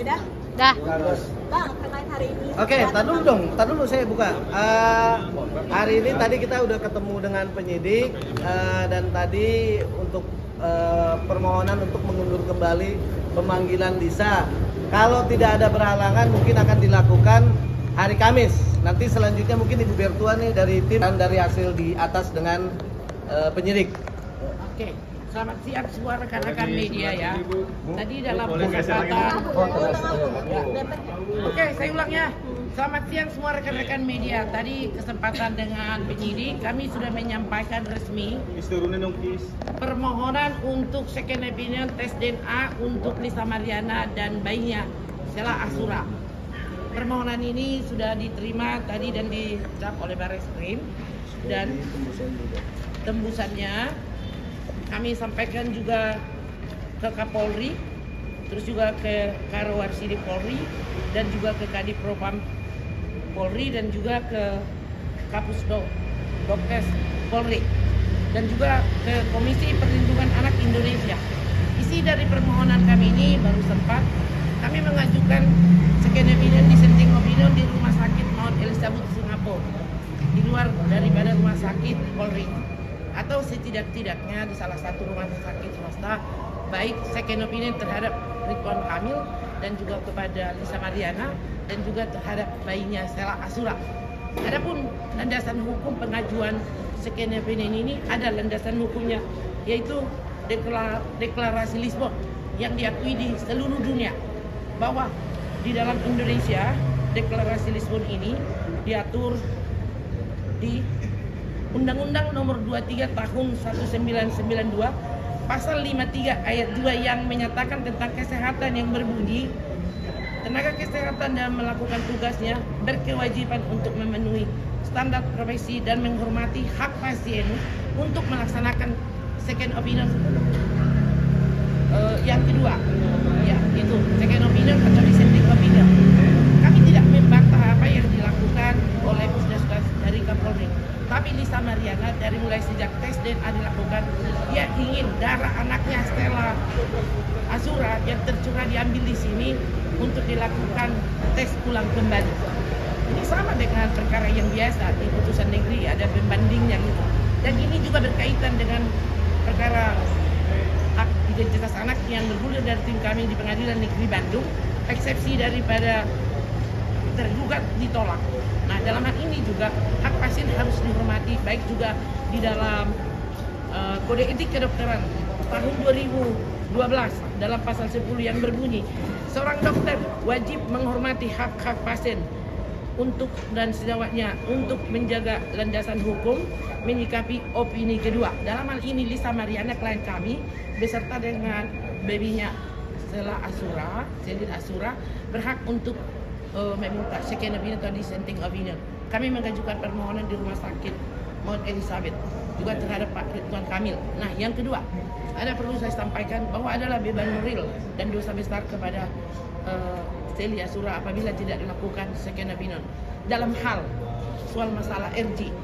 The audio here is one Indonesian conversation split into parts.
Ya dah. Dah. Bang, terkait hari ini. Oke, tar dulu dong, tar dulu saya buka. Hari ini tadi kita udah ketemu dengan penyidik dan tadi untuk permohonan untuk mengundur kembali pemanggilan Lisa. Kalau tidak ada berhalangan mungkin akan dilakukan hari Kamis. Nanti selanjutnya mungkin Ibu Bertua nih dari tim dan dari hasil di atas dengan penyidik. Oke, selamat siang semua rekan-rekan media ya. Tadi dalam kesempatan, oke saya ulang ya. Selamat siang semua rekan-rekan media. Tadi kesempatan dengan penyidik kami sudah menyampaikan resmi permohonan untuk second opinion tes DNA untuk Lisa Mariana dan bayinya Sheila Ashura. Permohonan ini sudah diterima tadi dan dicap oleh Barreskrim dan tembusannya kami sampaikan juga ke Kapolri, terus juga ke Karowarsidi Polri dan juga ke Kadif Propam Polri dan juga ke Kapus Dokes Polri dan juga ke Komisi Perlindungan Anak Indonesia. Isi dari permohonan kami ini baru sempat kami mengajukan second opinion dissenting opinion di Rumah Sakit Mount Elizabeth Singapura di luar daripada Rumah Sakit Polri atau setidak-tidaknya di salah satu rumah sakit swasta, baik second opinion terhadap Ridwan Kamil dan juga kepada Lisa Mariana dan juga terhadap bayinya Sheila Ashura. Adapun landasan hukum pengajuan second opinion ini ada landasan hukumnya, yaitu deklarasi Lisbon yang diakui di seluruh dunia, bahwa di dalam Indonesia deklarasi Lisbon ini diatur di Undang-Undang Nomor 23 Tahun 1992 Pasal 53 Ayat 2 yang menyatakan tentang kesehatan yang berbunyi, tenaga kesehatan dalam melakukan tugasnya berkewajiban untuk memenuhi standar profesi dan menghormati hak pasien untuk melaksanakan second opinion. Yang kedua, ya itu second opinion atau dissenting opinion. Kami tidak membantah apa yang dilakukan oleh puskesmas dari Kapolri. Tapi Lisa Mariana dari mulai sejak tes DNA dilakukan, dia ingin darah anaknya Sheila Ashura yang tercurah diambil di sini untuk dilakukan tes ulang kembali. Ini sama dengan perkara yang biasa di putusan negeri, ada pembandingnya gitu. Dan ini juga berkaitan dengan perkara hak identitas anak yang bergulir dari tim kami di Pengadilan Negeri Bandung, eksepsi daripada tergugat ditolak. Nah, dalam hal ini juga hak pasien harus dihormati, baik juga di dalam Kode Etik Kedokteran tahun 2012 dalam pasal 10 yang berbunyi, seorang dokter wajib menghormati hak-hak pasien untuk dan sejawatnya untuk menjaga landasan hukum, menyikapi opini kedua. Dalam hal ini Lisa Mariana klien kami beserta dengan babynya Sheila Ashura berhak untuk meminta second opinion atau dissenting opinion. Kami mengajukan permohonan di Rumah Sakit Mount Elizabeth juga terhadap Pak Ridwan Kamil. Nah, yang kedua, ada perlu saya sampaikan bahwa adalah beban moral dan dosa besar kepada Sheila Ashura apabila tidak dilakukan second opinion dalam hal soal masalah RG.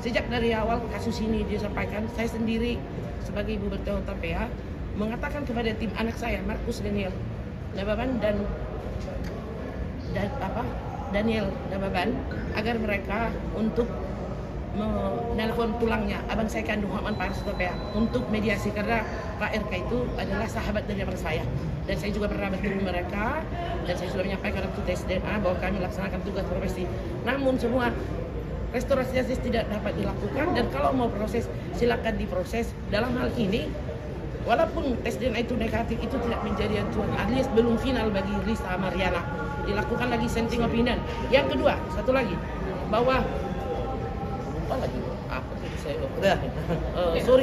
Sejak dari awal kasus ini disampaikan, saya sendiri sebagai Ibu Bertua TPA mengatakan kepada tim anak saya Markus Daniel Nababan dan Daniel Nababan agar mereka untuk menelpon pulangnya abang saya kandung Muhammad Paris TPA untuk mediasi, karena Pak RK itu adalah sahabat dari abang saya dan saya juga pernah bertemu mereka dan saya sudah menyampaikan waktu tes DNA bahwa kami laksanakan tugas profesi. Namun semua restorasi justice tidak dapat dilakukan dan kalau mau proses silakan diproses. Dalam hal ini walaupun tes DNA itu negatif, itu tidak menjadi acuan, alias belum final bagi Lisa Mariana. Dilakukan lagi dissenting opinion. Yang kedua, satu lagi, bahwa Udah.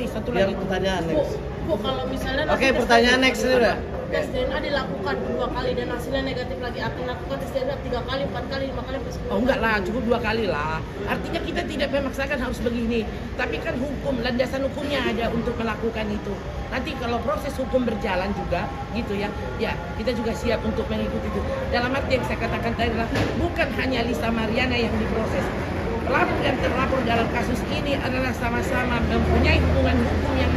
Satu Biar lagi. pertanyaan next. Bu, kalau misalnya Oke, pertanyaan next ini udah. tes DNA dilakukan 2 kali dan hasilnya negatif lagi, akan lakukan tes DNA 3 kali, 4 kali, 5 kali, oh enggak lah, cukup 2 kali lah. Artinya kita tidak memaksakan harus begini. Tapi kan hukum, landasan hukumnya ada untuk melakukan itu. Nanti kalau proses hukum berjalan juga gitu ya, ya kita juga siap untuk mengikuti itu. Dalam arti yang saya katakan tadi adalah bukan hanya Lisa Mariana yang diproses. Pelapor dan terlapor dalam kasus ini adalah sama-sama mempunyai hubungan hukum yang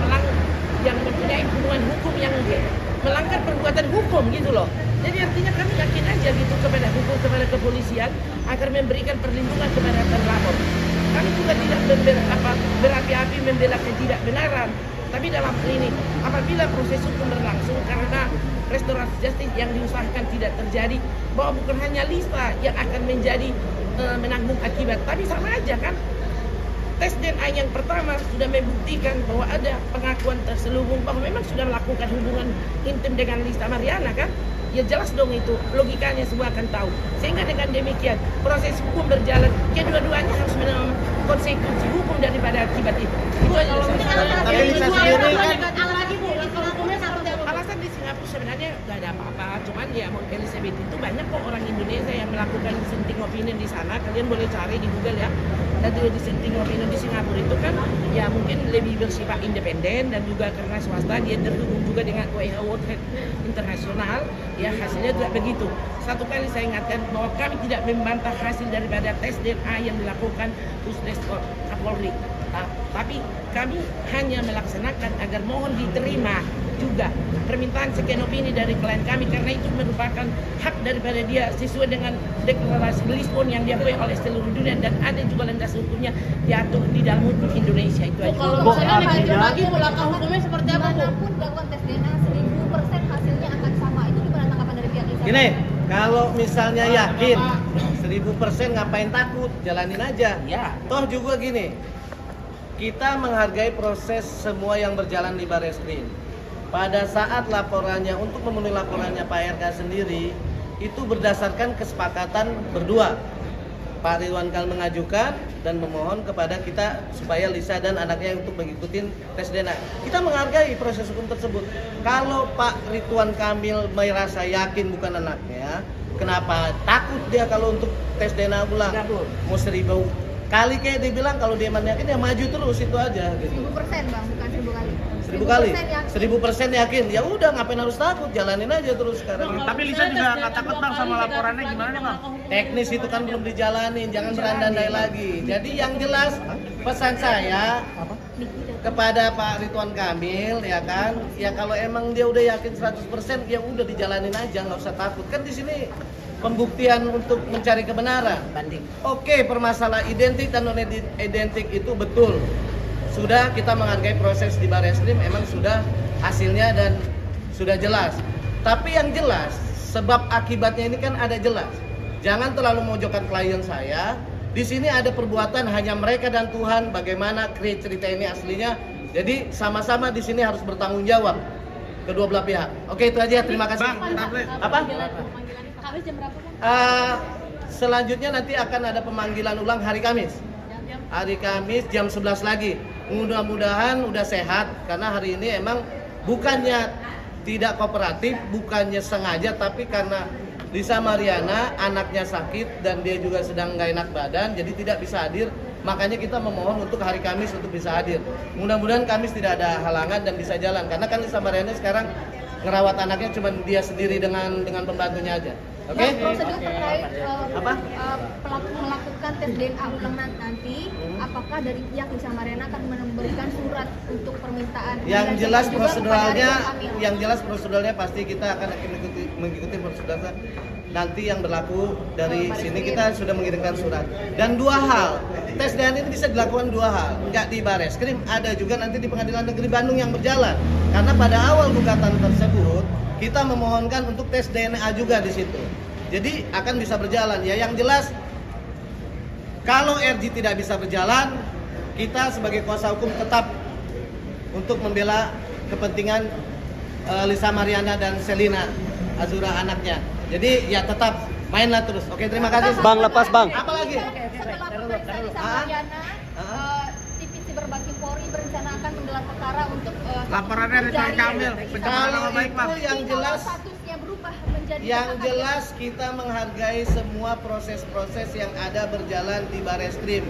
melanggar perbuatan perbuatan hukum gitu loh. Jadi artinya kami yakin aja gitu kepada hukum, kepada kepolisian agar memberikan perlindungan kepada terlapor. Kami juga tidak berapi-api membela ketidakbenaran. Tapi dalam hal ini, apabila proses hukum berlangsung karena restoratif justice yang diusahakan tidak terjadi, bahwa bukan hanya Lisa yang akan menjadi menanggung akibat, tapi sama aja kan. Tes DNA yang pertama sudah membuktikan bahwa ada pengakuan terselubung bahwa memang sudah melakukan hubungan intim dengan Lisa Mariana kan. Ya jelas dong itu, logikanya semua akan tahu. Sehingga dengan demikian proses hukum berjalan, kedua-duanya harus menerima konsekuensi hukum daripada akibat itu. Itu aja. Tapi Lisa sendiri kan alasan di Singapura sebenarnya nggak ada apa-apa, cuman ya Elizabeth itu banyak kok orang Indonesia yang melakukan dissenting opinion di sana. Kalian boleh cari di Google ya. Dan dissenting opinion di Singapura itu kan ya mungkin lebih bersifat independen dan juga karena swasta dia terhubung juga dengan WHO World Health Internasional, ya hasilnya tidak begitu. Satu kali saya ingatkan bahwa kami tidak membantah hasil daripada tes DNA yang dilakukan Pusdes Kapolri. Tapi kami hanya melaksanakan agar mohon diterima juga permintaan second opini dari klien kami karena itu merupakan hak daripada dia sesuai dengan deklarasi Lisbon yang diakui oleh seluruh dunia dan ada juga landas hukumnya diatur di dalam hukum Indonesia. Itu aja. Kalau misalnya negatif lagi, langkah hukumnya seperti apa, Bu? Dimanapun dilakukan tes DNA 1000% hasilnya akan sama. Itu gimana tanggapan dari pihak Lisa? gini, kalau misalnya yakin 1000% ngapain takut, jalanin aja. Ya. Toh juga gini, kita menghargai proses semua yang berjalan di Barreskrim. Pada saat laporannya, untuk memenuhi laporannya Pak RK sendiri, itu berdasarkan kesepakatan berdua. Pak Ridwan Kamil mengajukan dan memohon kepada kita supaya Lisa dan anaknya untuk mengikuti tes DNA. Kita menghargai proses hukum tersebut. Kalau Pak Ridwan Kamil merasa yakin bukan anaknya, kenapa takut dia kalau untuk tes DNA ulang? Mau 1000 kali kayak dia bilang, kalau dia yakin ya maju terus, itu aja gitu. 1000% Bang, bukan 1000 kali. 1000 kali, 1000% 1000% yakin. Ya udah, ngapain harus takut, jalanin aja terus sekarang. Tapi Lisa juga nggak takut Bang sama laporannya, gimana Bang? Teknis itu kan belum dijalanin, jangan berandai-andai lagi. Jadi yang jelas pesan saya kepada Pak Ridwan Kamil ya kan, ya kalau emang dia udah yakin 100% ya udah dijalanin aja, nggak usah takut. Kan di sini pembuktian untuk mencari kebenaran. Banding. Oke, permasalahan identik dan non identik itu betul. Sudah kita menghargai proses di Barreskrim, emang sudah hasilnya dan sudah jelas. Tapi yang jelas, sebab akibatnya ini kan ada jelas. Jangan terlalu memojokkan klien saya. Di sini ada perbuatan hanya mereka dan Tuhan. Bagaimana create cerita ini aslinya. Jadi sama-sama di sini harus bertanggung jawab kedua belah pihak. Oke, itu aja. Terima kasih. Apa? Habis jam berapa Bang? Selanjutnya nanti akan ada pemanggilan ulang hari Kamis. Hari Kamis jam 11 lagi. Mudah-mudahan udah sehat karena hari ini emang bukannya tidak kooperatif, bukannya sengaja, tapi karena Lisa Mariana anaknya sakit dan dia juga sedang nggak enak badan, jadi tidak bisa hadir. Makanya kita memohon untuk hari Kamis untuk bisa hadir. Mudah-mudahan Kamis tidak ada halangan dan bisa jalan karena kan Lisa Mariana sekarang ngerawat anaknya cuma dia sendiri dengan pembantunya aja. Oke? Prosedur terkait Apa? melakukan tes DNA ulang nanti, apakah dari pihak Lisa Mariana akan memberikan surat untuk permintaan? Yang dan jelas juga proseduralnya, kepada Ridwan Kamil? yang jelas proseduralnya pasti kita akan mengikuti prosedurnya. Nanti yang berlaku dari sini kita sudah mengirimkan surat. Dan dua hal, tes DNA ini bisa dilakukan dua hal. Enggak di Barreskrim, ada juga nanti di Pengadilan Negeri Bandung yang berjalan. Karena pada awal gugatan tersebut kita memohonkan untuk tes DNA juga di situ. Jadi akan bisa berjalan. Ya yang jelas kalau RG tidak bisa berjalan, kita sebagai kuasa hukum tetap untuk membela kepentingan Lisa Mariana dan Selina Azura anaknya. Jadi ya tetap mainlah terus. Oke, terima kasih. Bang, lepas Bang. Apa lagi? Setelah pemeriksaan Lisa Mariana, Divisi Berbagi Polri berencana akan menggelar perkara untuk Laporannya Ridwan Kamil, pencemaran nama baik Bang. Yang jelas, statusnya berubah menjadi yang tersangka. jelas kita menghargai semua proses-proses yang ada berjalan di Barreskrim.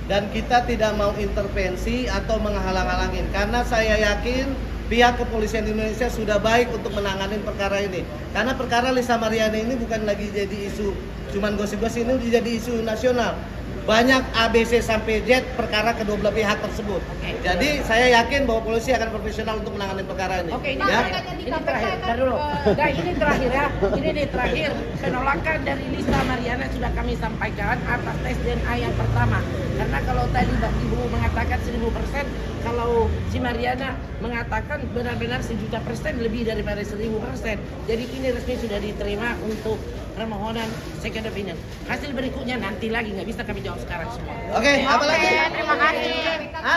Dan kita tidak mau intervensi atau menghalang-halangin. Karena saya yakin pihak kepolisian Indonesia sudah baik untuk menangani perkara ini. Karena perkara Lisa Mariana ini bukan lagi jadi isu cuman gosip-gosip, ini jadi isu nasional. banyak ABC sampai Z perkara kedua belah pihak tersebut. Jadi saya yakin bahwa polisi akan profesional untuk menangani perkara ini. Oke, ini ya. ini terakhir. Ntar dulu. Nah, ini terakhir ya. Ini nih terakhir. Penolakan dari Lisa Mariana sudah kami sampaikan atas tes DNA yang pertama. Karena kalau tadi Ibu mengatakan 1000%, kalau si Mariana mengatakan benar-benar 1.000.000% lebih daripada 1000%. Jadi ini resmi sudah diterima untuk permohonan second opinion. Hasil berikutnya nanti lagi, nggak bisa kami jawab sekarang semua. Oke, apa lagi? Terima kasih.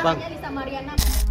Bang. Lisa Mariana.